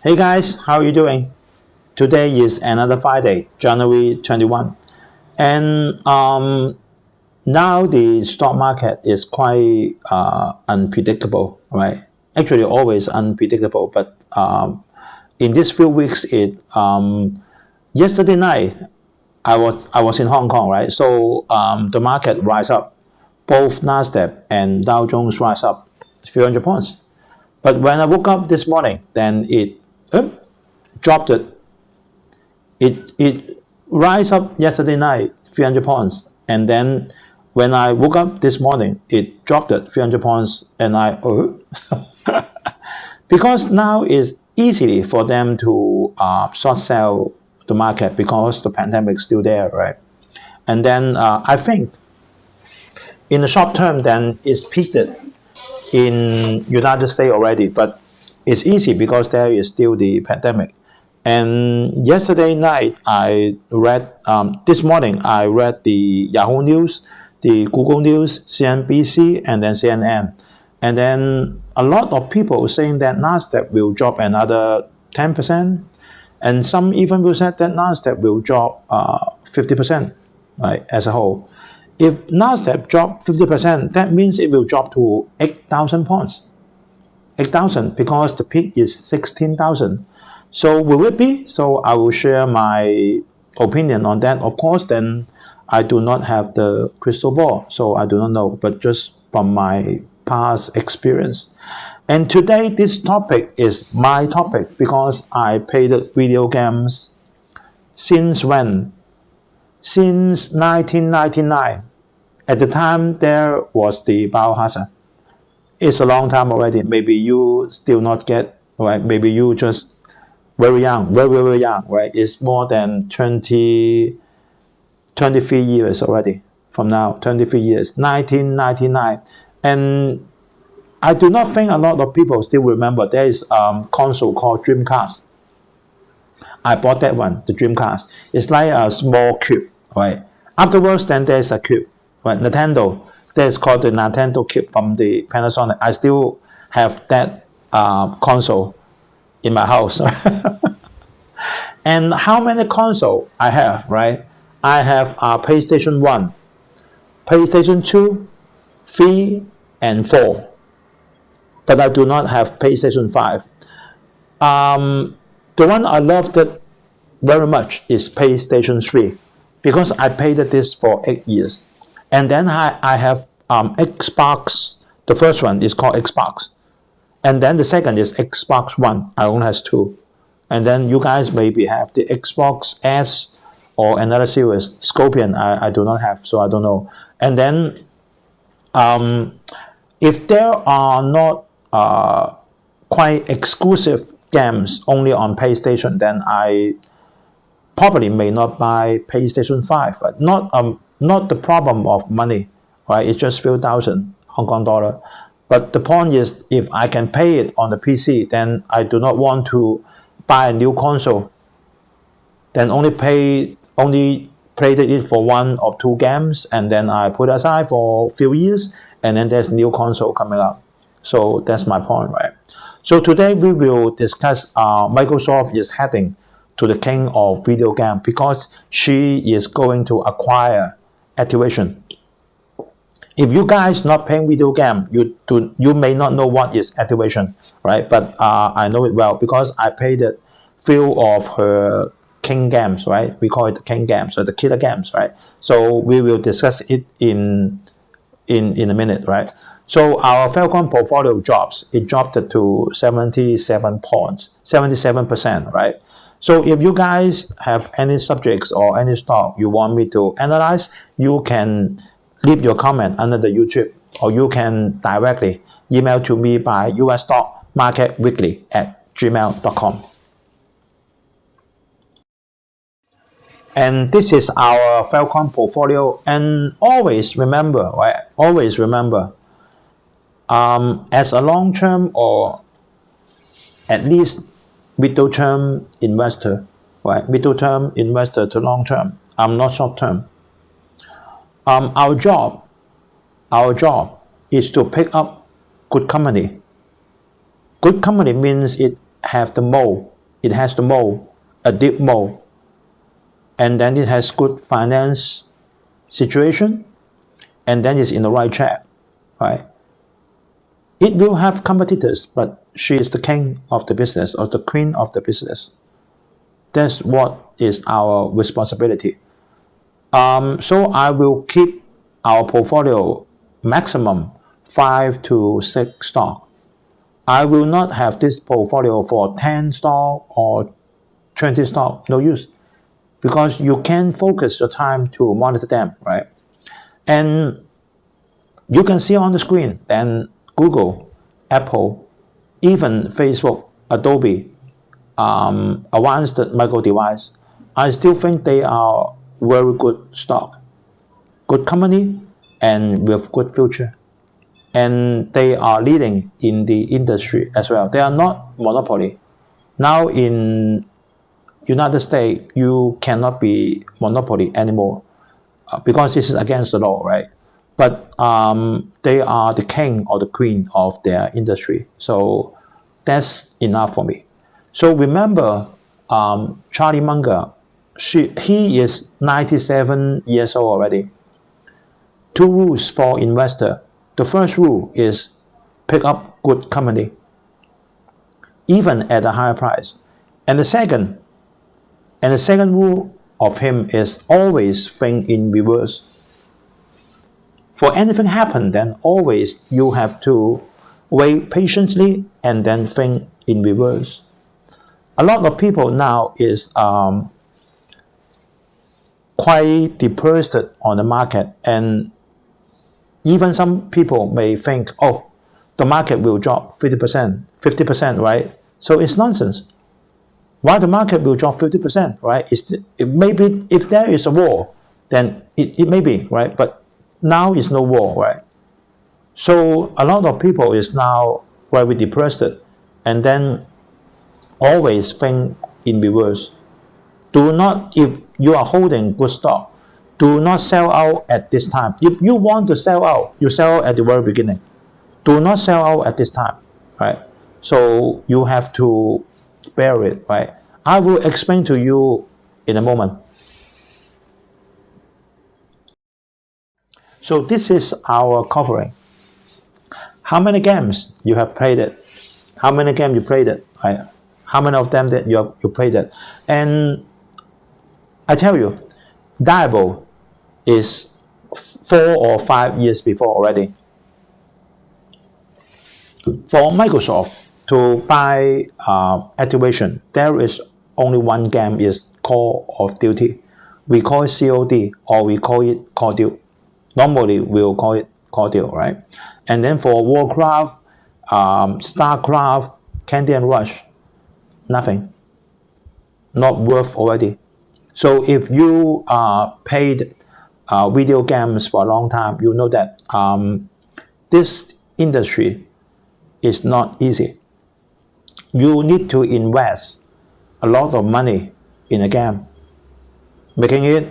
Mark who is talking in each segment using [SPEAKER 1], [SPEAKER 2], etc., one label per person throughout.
[SPEAKER 1] Hey guys, how are you doing? Today is another Friday, January 21. And now the stock market is quite unpredictable, right? Actually, always unpredictable. But in these few weeks, yesterday night, I was in Hong Kong, right? So the market rise up. Both Nasdaq and Dow Jones rise up a few hundred points. But when I woke up this morning, then it dropped it. It rise up yesterday night 300 points, and then when I woke up this morning, it dropped it 300 points, and because now it's easy for them to short sell the market because the pandemic is still there, right? And then I think in the short term, then it's peaked in United States already, but it's easy because there is still the pandemic. And yesterday night, this morning, I read the Yahoo News, the Google News, CNBC, and then CNN. And then a lot of people saying that Nasdaq will drop another 10%. And some even will say that Nasdaq will drop 50%, right, as a whole. If Nasdaq drop 50%, that means it will drop to 8,000 points. 8,000 because the peak is 16,000. So will it be? So I will share my opinion on that. Of course, then I do not have the crystal ball, so I do not know, but just from my past experience. And today, this topic is my topic because I played video games since when? Since 1999. At the time, there was the biohazard. It's a long time already. Maybe you still not get, right? Maybe you just very young, very, very young, right? It's more than 23 years already from now, 23 years, 1999. And I do not think a lot of people still remember there is a console called Dreamcast. I bought that one, the Dreamcast. It's like a small cube, right? Afterwards, then there's a cube, right? Nintendo, that's called the Nintendo cube from the Panasonic. I still have that console in my house. And how many console I have, right? I have PlayStation 1, PlayStation 2, 3, and 4. But I do not have PlayStation 5. The one I loved it very much is PlayStation 3 because I played this for 8 years. And then I have Xbox. The first one is called Xbox. And then the second is Xbox One. I only have two. And then you guys maybe have the Xbox S or another series, Scorpion. I do not have, so I don't know. And then if there are not quite exclusive games only on PlayStation, then I probably may not buy PlayStation 5. But not the problem of money, right? It's just few thousand Hong Kong dollar. But the point is, if I can pay it on the PC, then I do not want to buy a new console. Then only played it for 1 or 2 games, and then I put aside for a few years, and then there's new console coming up. So that's my point, right? So today we will discuss Microsoft is heading to the king of video game because she is going to acquire Activision. If you guys not playing video game, you may not know what is Activision, right? But I know it well because I played a few of her king games, right? We call it the king games or the killer games, right? So we will discuss it in a minute, right? So our Falcon portfolio dropped to 77 points, 77%, right? So if you guys have any subjects or any stock you want me to analyze, you can leave your comment under the YouTube, or you can directly email to me by Usstockmarketweekly@gmail.com. And this is our Falcon portfolio. And always remember, right? Always remember, as a long-term or at least middle-term investor, right? Middle-term investor to long-term. I'm not short-term. Our job is to pick up good company. Good company means it have the mold, it has the mold, a deep mold, and then it has good finance situation, and then it's in the right track, right? It will have competitors, but she is the king of the business or the queen of the business. That's what is our responsibility. So I will keep our portfolio maximum 5 to 6 stocks. I will not have this portfolio for 10 stocks or 20 stocks. No use, because you can focus your time to monitor them, right? And you can see on the screen, then Google, Apple, even Facebook, Adobe, advanced micro device, I still think they are very good stock, good company, and with good future. And they are leading in the industry as well. They are not monopoly. Now in United States, you cannot be monopoly anymore because this is against the law, right? But they are the king or the queen of their industry. So that's enough for me. So remember, Charlie Munger, he is 97 years old already. 2 rules for investor. The first rule is pick up good company, even at a higher price. And the second rule of him is always think in reverse. For anything happen, then always you have to wait patiently and then think in reverse. A lot of people now is quite depressed on the market, and even some people may think, oh, the market will drop 50%, 50%, right? So it's nonsense. Why the market will drop 50%, right? It maybe if there is a war, then it may be, right? But now is no war, right? So a lot of people is now very depressed, and then always think in reverse. Do not, if you are holding good stock, do not sell out at this time. If you want to sell out, you sell out at the very beginning. Do not sell out at this time, right? So you have to bear it, right? I will explain to you in a moment. So this is our covering. How many games you have played it? How many games you played it? Right? How many of them that you played it? And I tell you, Diable is 4 or 5 years before already. For Microsoft to buy Activision, there is only one game is Call of Duty. We call it COD or we call it Call of Duty. Normally we'll call it Call of Duty, right? And then for Warcraft, Starcraft, Candy and Rush, nothing. Not worth already. So if you paid video games for a long time, you know that this industry is not easy. You need to invest a lot of money in a game, making it,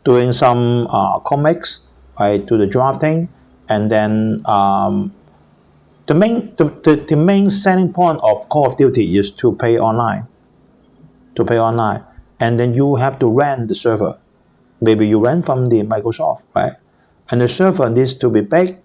[SPEAKER 1] doing some comics, right, to the drafting, and then the main selling point of Call of Duty is to pay online. And then you have to rent the server. Maybe you rent from the Microsoft, right? And the server needs to be big,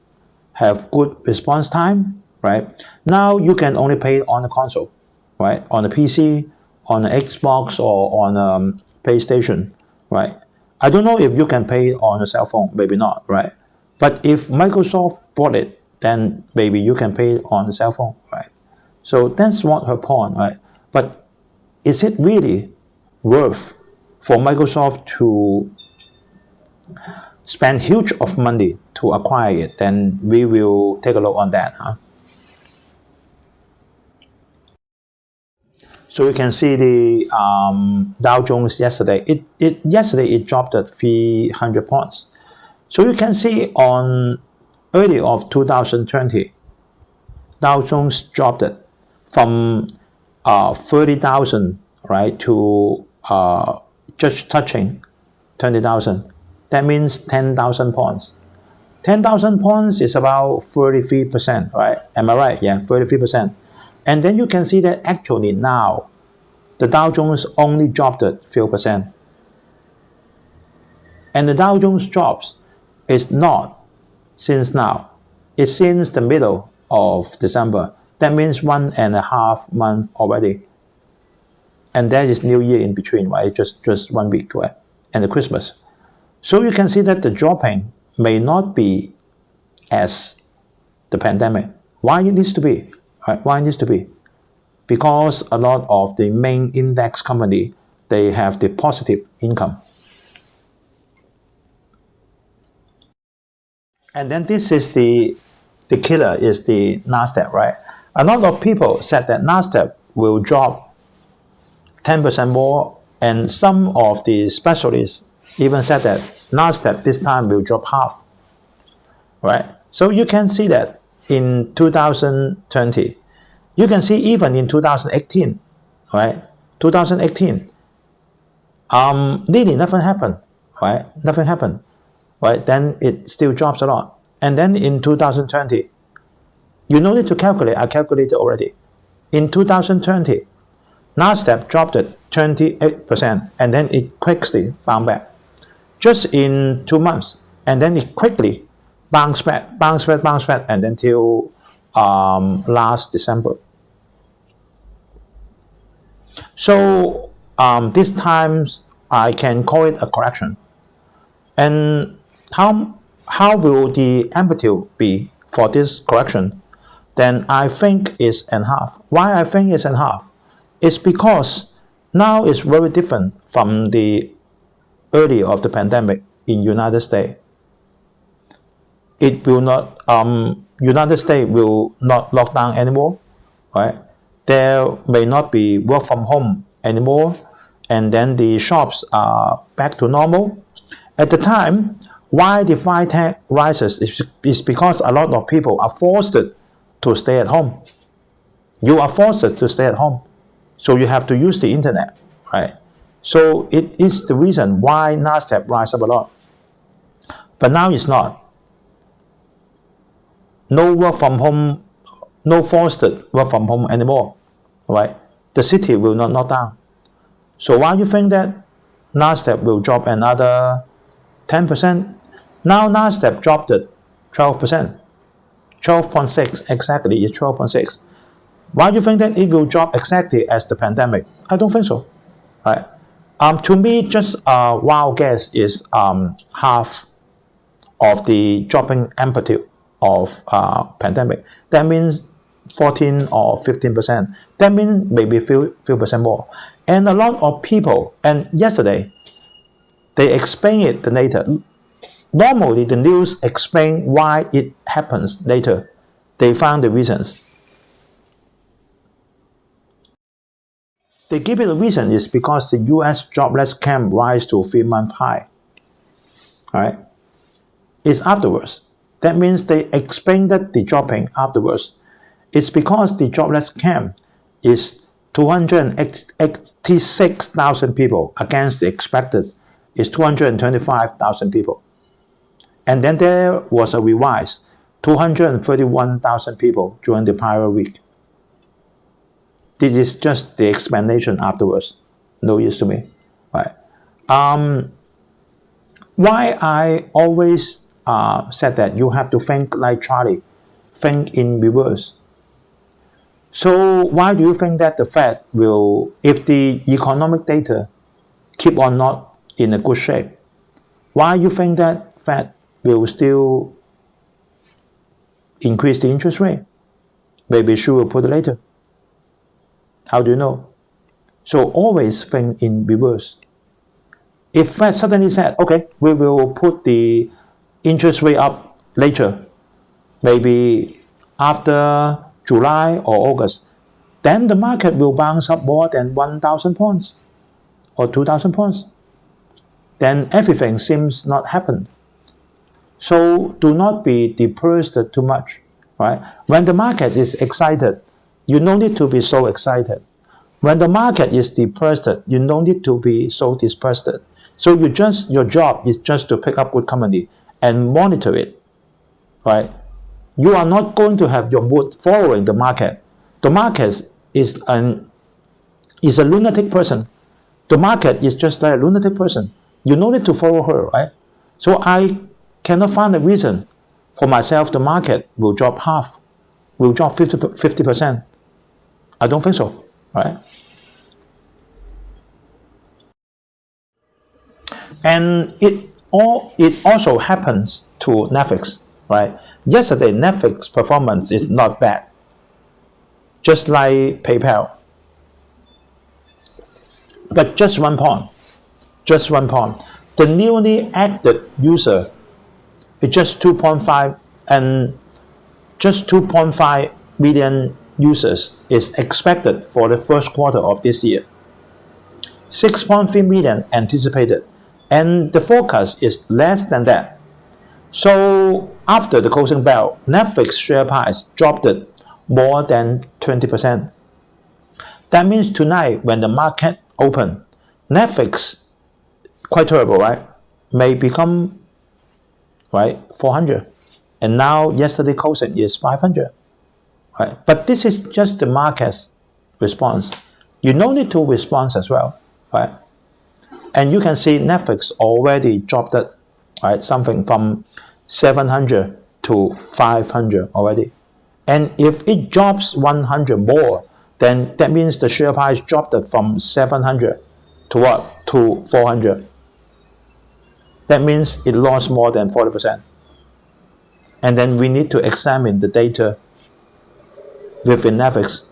[SPEAKER 1] have good response time, right? Now you can only pay on the console, right? On the PC, on the Xbox, or on PlayStation, right? I don't know if you can pay on a cell phone, maybe not, right? But if Microsoft bought it, then maybe you can pay on the cell phone, right? So that's what her point, right? But is it really worth for Microsoft to spend huge of money to acquire it? Then we will take a look on that. So you can see the Dow Jones yesterday. Yesterday it dropped at 300 points. So you can see on early of 2020, Dow Jones dropped it from 30,000, right, to just touching 20,000. That means 10,000 points. 10,000 points is about 33%, right? Am I right? Yeah, 33%. And then you can see that actually now the Dow Jones only dropped a few percent. And the Dow Jones drops is not since now. It's since the middle of December. That means 1.5 months already. And there is New Year in between, right? Just 1 week, right? And the Christmas. So you can see that the dropping may not be as the pandemic. Why it needs to be? Right? Why it needs to be? Because a lot of the main index company, they have the positive income. And then this is the killer is the Nasdaq, right? A lot of people said that Nasdaq will drop 10% more, and some of the specialists even said that Nasdaq this time will drop half, right? So you can see that in 2020, you can see even in 2018, right? 2018, really nothing happened, right? Nothing happened, right? Then it still drops a lot. And then in 2020, you no need to calculate, I calculated already. In 2020, Nasdaq dropped at 28%, and then it quickly bounced back. Just in 2 months, and then it quickly bounced back, and then till last December. So this time I can call it a correction. And how will the amplitude be for this correction? Then I think it's in half. Why I think it's in half? It's because now it's very different from the earlier of the pandemic in United States. It will not, United States will not lock down anymore, right? There may not be work from home anymore, and then the shops are back to normal. At the time, why the fintech rises is because a lot of people are forced to stay at home. You are forced to stay at home, so you have to use the internet, right? So it is the reason why Nasdaq rise up a lot. But now it's not. No work from home, no forced work from home anymore, right? The city will not lock down. So why you think that Nasdaq will drop another 10%? Now Nasdaq dropped it 12%. 12.6 exactly, it's 12.6. Why do you think that it will drop exactly as the pandemic? I don't think so, right? To me, just a wild guess is half of the dropping amplitude of pandemic. That means 14 or 15%. That means maybe few percent more. And a lot of people, and yesterday, they explain it later. Normally, the news explain why it happens later. They found the reasons. They give it a reason is because the U.S. jobless claim rise to 3-month high. All right, it's afterwards. That means they explained that the dropping afterwards. It's because the jobless claim is 286,000 people against the expected is 225,000 people. And then there was a revise, 231,000 people during the prior week. This is just the explanation afterwards. No use to me, right? Why I always said that you have to think like Charlie, think in reverse. So why do you think that the Fed will, if the economic data keep on not in a good shape, why you think that Fed will still increase the interest rate? Maybe she will put it later. How do you know? So always think in reverse. If Fed suddenly said, okay, we will put the interest rate up later, maybe after July or August, then the market will bounce up more than 1,000 points or 2,000 points. Then everything seems not happened. So do not be depressed too much, right? When the market is excited, you don't need to be so excited. When the market is depressed, you don't need to be so depressed. So your job is just to pick up good company and monitor it, right? You are not going to have your mood following the market. The market is an is a lunatic person. The market is just like a lunatic person. You no need to follow her, right? So I cannot find a reason for myself the market will drop half, will drop 50%. I don't think so, right? And it also happens to Netflix, right? Yesterday, Netflix performance is not bad, just like PayPal. But just one point. The newly added user is just 2.5, and just 2.5 million users is expected for the first quarter of this year. 6.3 million anticipated, and the forecast is less than that. So after the closing bell, Netflix share price dropped more than 20%. That means tonight when the market open, Netflix, quite terrible, right, may become, right, 400. And now yesterday closing is 500. Right? But this is just the market's response. You no need to respond as well, right? And you can see Netflix already dropped it, right? Something from 700 to 500 already. And if it drops 100 more, then that means the share price dropped it from 700 to what? To 400. That means it lost more than 40%. And then we need to examine the data within Netflix.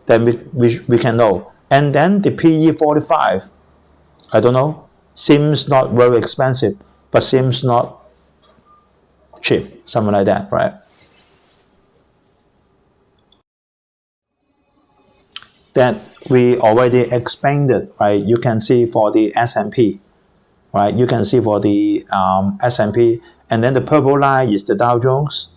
[SPEAKER 1] Then we can know. And then the PE 45, I don't know, seems not very expensive, but seems not cheap, something like that, right? That we already explained it, right? You can see for the S&P, right? You can see for the S&P, and then the purple line is the Dow Jones,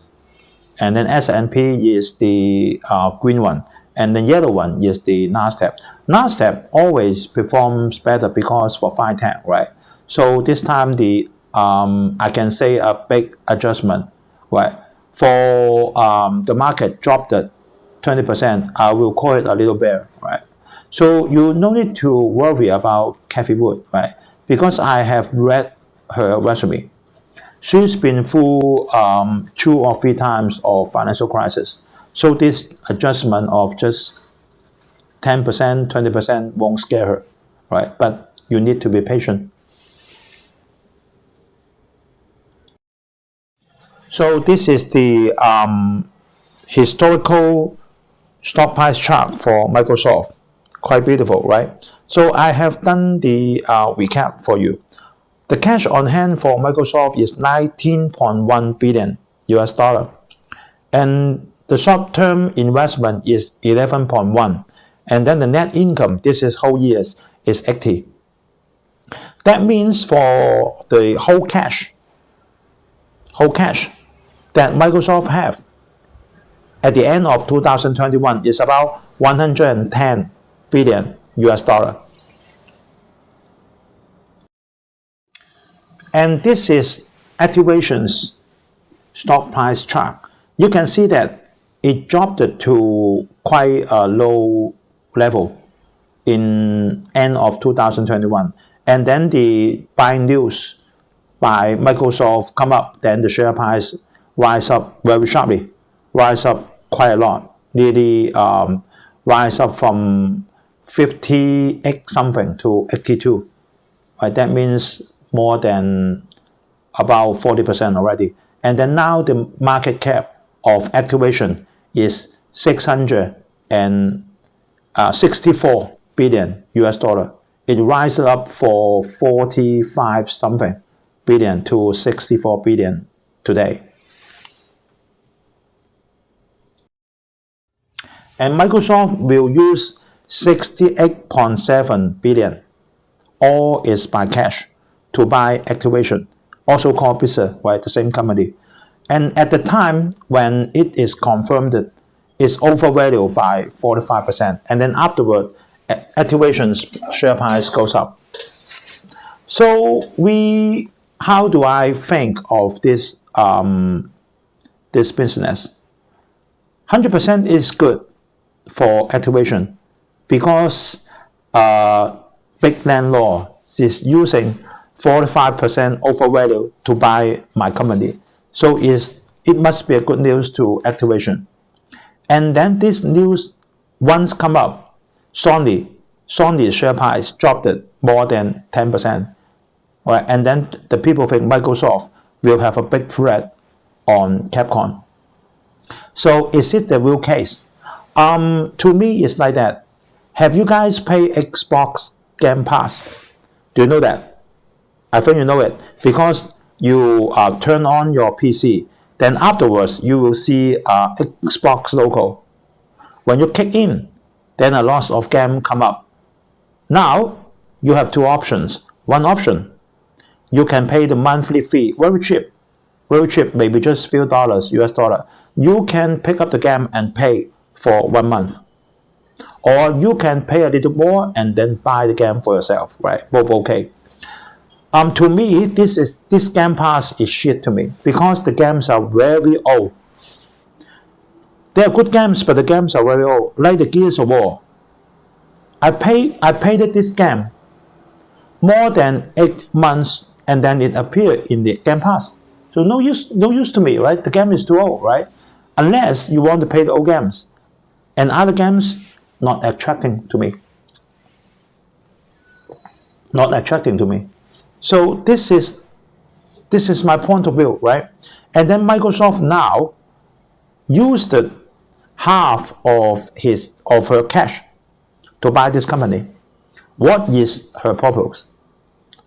[SPEAKER 1] and then S&P is the green one, and the yellow one is the Nasdaq. Nasdaq always performs better because for fintech, right? So this time the I can say a big adjustment, right? For the market dropped at 20%, I will call it a little bear, right? So you no need to worry about Cathy Wood, right? Because I have read her resume. She's been through 2 or 3 times of financial crisis. So this adjustment of just 10%, 20% won't scare her, right? But you need to be patient. So this is the historical stock price chart for Microsoft. Quite beautiful, right? So I have done the recap for you. The cash on hand for Microsoft is 19.1 billion US dollar, and the short-term investment is 11.1, and then the net income, this is whole years, is 80. That means for the whole cash that Microsoft have at the end of 2021 is about 110 billion US dollar. And this is activation's stock price chart. You can see that it dropped to quite a low level in end of 2021. And then the buying news by Microsoft come up, then the share price rise up very sharply, rise up quite a lot, nearly rise up from 58 something to 82. Right? That means more than about 40% already. And then now the market cap of activation is 664 billion US dollar. It rises up for 45 something billion to 64 billion today. And Microsoft will use 68.7 billion, all is by cash, to buy activation, also called Blizzard, right, the same company. And at the time when it is confirmed, it's overvalued by 45%. And then afterward, activation's share price goes up. So how do I think of this this business? 100% is good for activation because big landlord is using 45% overvalue to buy my company. So it must be a good news to activation. And then this news once come up, Sony's share price dropped it more than 10%. Right? And then the people think Microsoft will have a big threat on Capcom. So is it the real case? To me, it's like that. Have you guys paid Xbox Game Pass? Do you know that? I think you know it because you turn on your PC. Then afterwards, you will see Xbox logo. When you kick in, then a lot of games come up. Now, you have two options. One option, you can pay the monthly fee, very cheap, maybe just few dollars, US dollar. You can pick up the game and pay for 1 month. Or you can pay a little more and then buy the game for yourself, right? Both okay. To me, this Game Pass is shit to me because the games are very old. They are good games, but the games are very old, like the Gears of War. I paid this game more than 8 months, and then it appeared in the Game Pass. So no use to me, right? The game is too old, right? Unless you want to pay the old games, and other games not attracting to me. Not attracting to me. So this is my point of view, right? And then Microsoft now used half of her cash to buy this company. What is her purpose?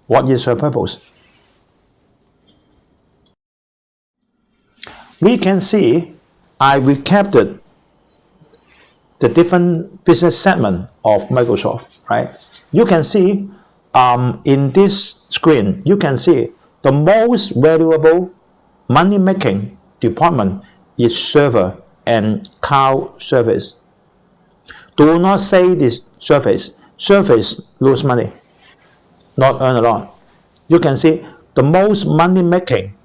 [SPEAKER 1] What is her purpose? We can see I recapped the different business segment of Microsoft, right? You can see in this screen, you can see the most valuable money-making department is server and cloud service. Do not say this service lose money, not earn a lot. You can see the most money-making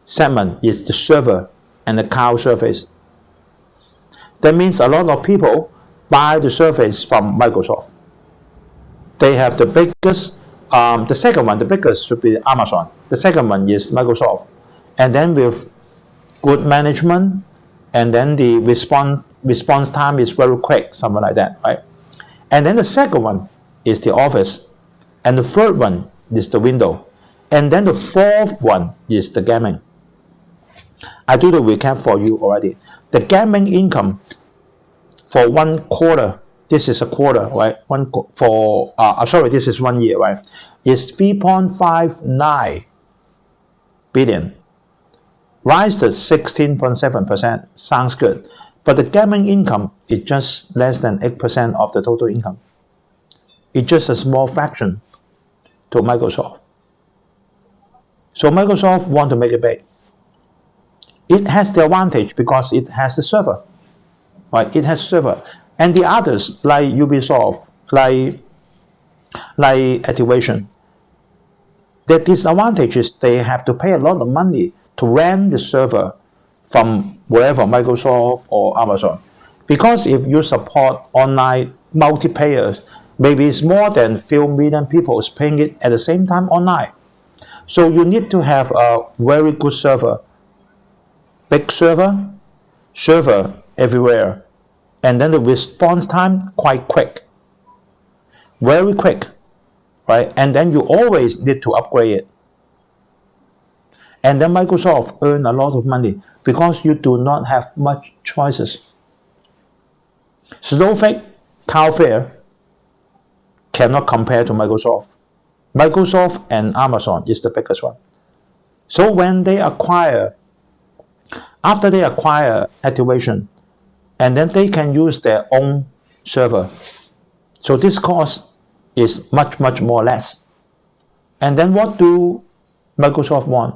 [SPEAKER 1] segment is the server and the cloud service. That means a lot of people buy the service from Microsoft. They have the biggest, the second one, the biggest should be Amazon. The second one is Microsoft. And then with good management, and then the response time is very quick, something like that, right? And then the second one is the Office. And the third one is the Windows. And then the fourth one is the gaming. I do the recap for you already. The gaming income for 1 quarter, this is a quarter, right? This is 1 year, right? Is 3.59 billion. Rise to 16.7%. Sounds good. But the gaming income is just less than 8% of the total income. It's just a small fraction to Microsoft. So Microsoft want to make it big. It has the advantage because it has the server, right? It has server, and the others like Ubisoft, like Activation. The disadvantage is they have to pay a lot of money to rent the server from wherever, Microsoft or Amazon. Because if you support online multiplayer, maybe it's more than few million people paying it at the same time online. So you need to have a very good server. Big server everywhere, and then the response time quite quick, very quick, right? And then you always need to upgrade it. And then Microsoft earn a lot of money because you do not have much choices. Snowflake, Cloudflare cannot compare to Microsoft. Microsoft and Amazon is the biggest one. So when they acquire, after they acquire Activation, and then they can use their own server. So this cost is much more less. And then what do Microsoft want?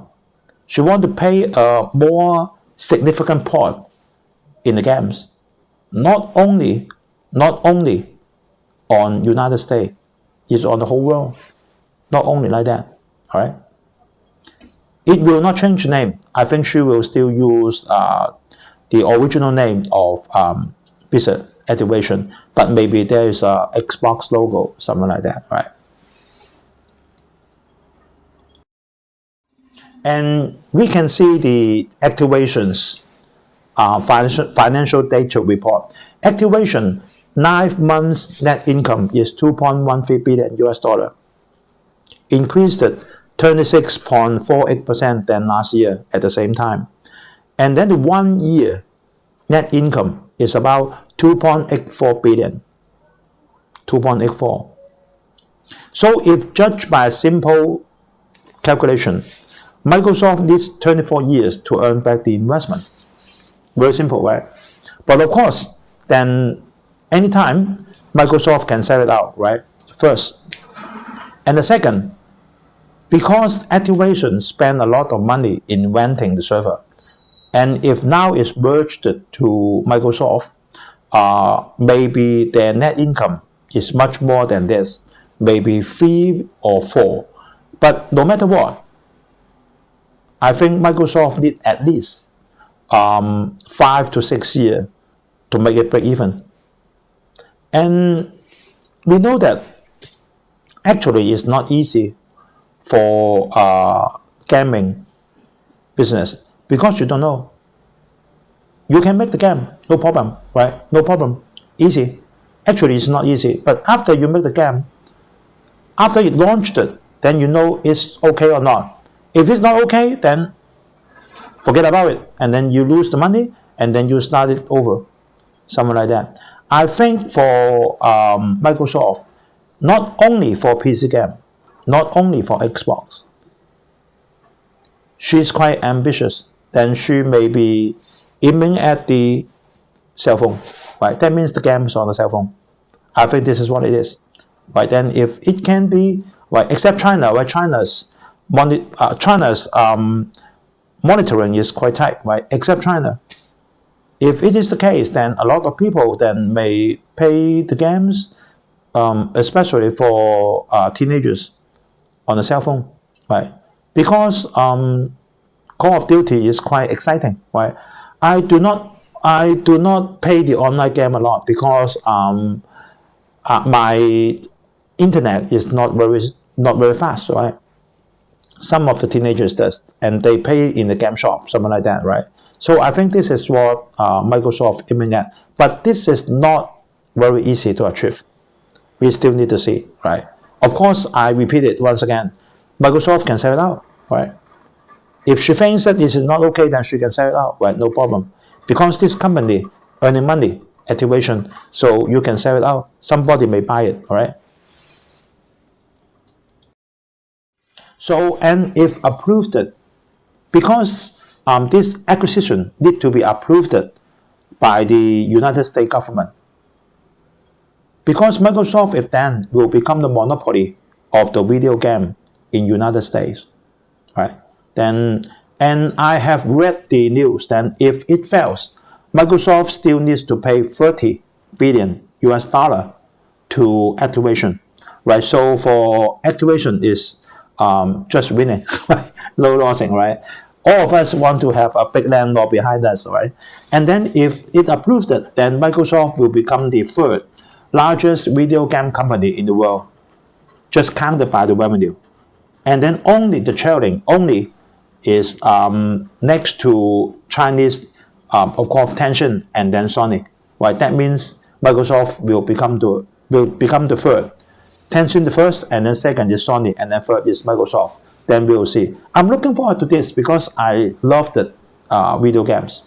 [SPEAKER 1] She want to pay a more significant part in the games. Not only on United States, it's on the whole world. Not only like that, all right? It will not change the name. I think she will still use the original name of Blizzard, activation, but maybe there is a Xbox logo, something like that, right? And we can see the activations financial data report. Activation 9 months net income is 2.13 billion US dollar, increased 26.48% than last year at the same time. And then the 1 year net income is about 2.84 billion. 2.84. So if judged by a simple calculation, Microsoft needs 24 years to earn back the investment. Very simple, right? But of course, then anytime Microsoft can sell it out, right? First. And the second, because Activation spend a lot of money in renting the server, and if now it's merged to Microsoft, maybe their net income is much more than this, maybe 3 or 4. But no matter what, I think Microsoft need at least 5 to 6 years to make it break even. And we know that actually it's not easy for gaming business because you don't know. You can make the game, no problem, right? No problem, easy. Actually, it's not easy. But after you make the game, after you launched it, then you know it's okay or not. If it's not okay, then forget about it, and then you lose the money, and then you start it over, something like that. I think for Microsoft, not only for PC game, not only for Xbox, she's quite ambitious. Then she may be aiming at the cell phone, right? That means the game is on the cell phone. I think this is what it is, right? Then if it can be, right, except China, right? China's monitoring is quite tight, right? Except China. If it is the case, then a lot of people then may pay the games, especially for teenagers on the cell phone, right? Because Call of Duty is quite exciting, right? I do not pay the online game a lot because my internet is not very fast, right? Some of the teenagers does, and they pay in the game shop, something like that, right? So I think this is what Microsoft aiming at, but this is not very easy to achieve. We still need to see, right? Of course, I repeat it once again, Microsoft can sell it out, right? If she thinks that this is not okay, then she can sell it out, right? No problem, because this company earning money, Activation, so you can sell it out. Somebody may buy it, all right? So, and if approved, because this acquisition need to be approved by the United States government. Because Microsoft, if then, will become the monopoly of the video game in United States, right? Then, and I have read the news, then if it fails, Microsoft still needs to pay 30 billion US dollar to Activation, right? So for Activation is just winning, right? No losing, right? All of us want to have a big landlord behind us, right? And then if it approves it, then Microsoft will become the third largest video game company in the world, just counted by the revenue. And then only the trailing only is next to Chinese, of course, Tencent and then Sony, right? That means Microsoft will become the third. Tencent the first, and then second is Sony, and then third is Microsoft. Then we'll see. I'm looking forward to this because I love the video games.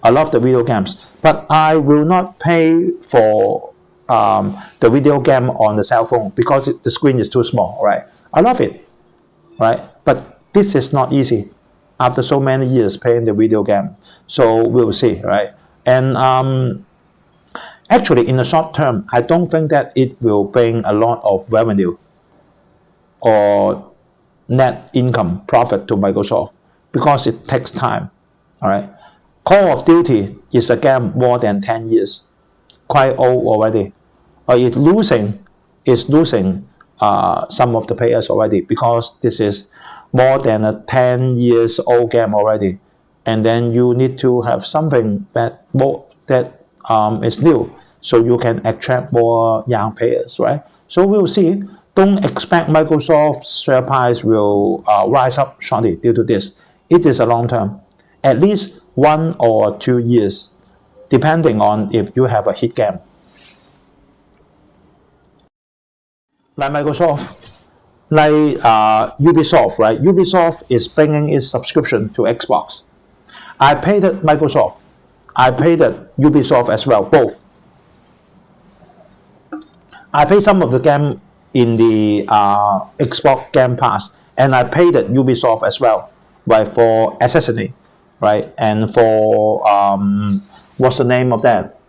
[SPEAKER 1] I love the video games, but I will not pay for the video game on the cell phone because the screen is too small, right? I love it, right? But this is not easy after so many years playing the video game. So we'll see, right? And actually, in the short term, I don't think that it will bring a lot of revenue or net income profit to Microsoft because it takes time, all right? Call of Duty is a game more than 10 years, quite old already. It's losing some of the players already because this is more than a 10 years old game already. And then you need to have something that is new. so you can attract more young players, right? So we'll see. Don't expect Microsoft's share price will rise up shortly due to this. It is a long term, at least 1 or 2 years, depending on if you have a hit game. Like Microsoft, like Ubisoft, right? Ubisoft is bringing its subscription to Xbox. I paid at Microsoft. I paid at Ubisoft as well, both. I paid some of the game in the Xbox Game Pass, and I paid at Ubisoft as well, right, for Assassin's, right, and for what's the name of that?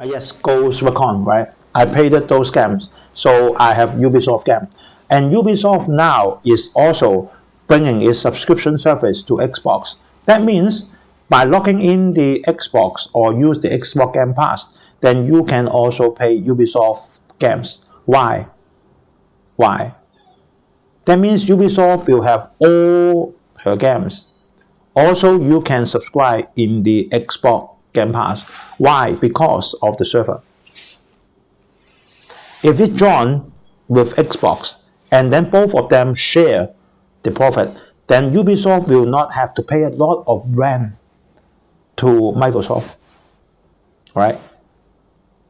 [SPEAKER 1] Yes, Ghost Recon, right? I paid at those games, so I have Ubisoft game, and Ubisoft now is also bringing its subscription service to Xbox. That means by logging in the Xbox or use the Xbox Game Pass, then you can also pay Ubisoft games. Why? Why? That means Ubisoft will have all her games. Also, you can subscribe in the Xbox Game Pass. Why? Because of the server. If it join with Xbox and then both of them share the profit, then Ubisoft will not have to pay a lot of rent to Microsoft, right?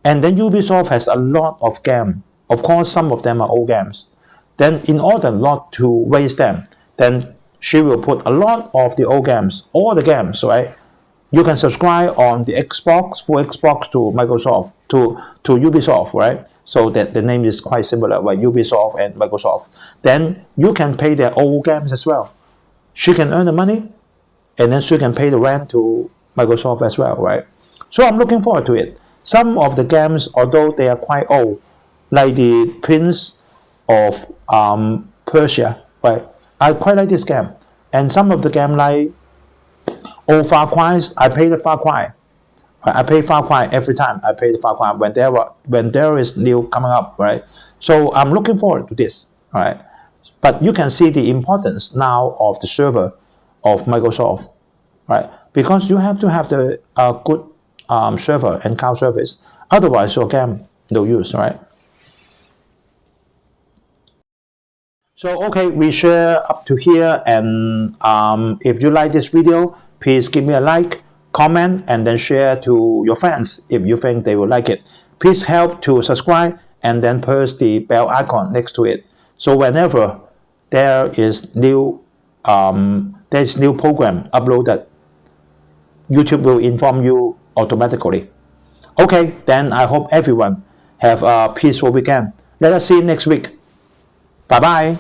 [SPEAKER 1] And then Ubisoft has a lot of games. Of course, some of them are old games. Then in order not to waste them, then she will put a lot of the old games, all the games, right? You can subscribe on the Xbox, full Xbox to Microsoft, to Ubisoft, right? So that the name is quite similar, right? Ubisoft and Microsoft. Then you can pay their old games as well. She can earn the money, and then she can pay the rent to Microsoft as well, right? So I'm looking forward to it. Some of the games, although they are quite old, like the Prince of Persia, right? I quite like this game. And some of the game like Far Cry, I pay the Far Cry. I pay Far Cry every time. I pay the Far Cry when there is new coming up, right? So I'm looking forward to this, right? But you can see the importance now of the server of Microsoft, right? Because you have to have the good server and cloud service. Otherwise, your game no use, right? So okay, we share up to here, and if you like this video, please give me a like, comment, and then share to your friends if you think they will like it. Please help to subscribe and then press the bell icon next to it. So whenever there is new program uploaded, YouTube will inform you automatically. Okay, then I hope everyone have a peaceful weekend. Let us see you next week. Bye bye.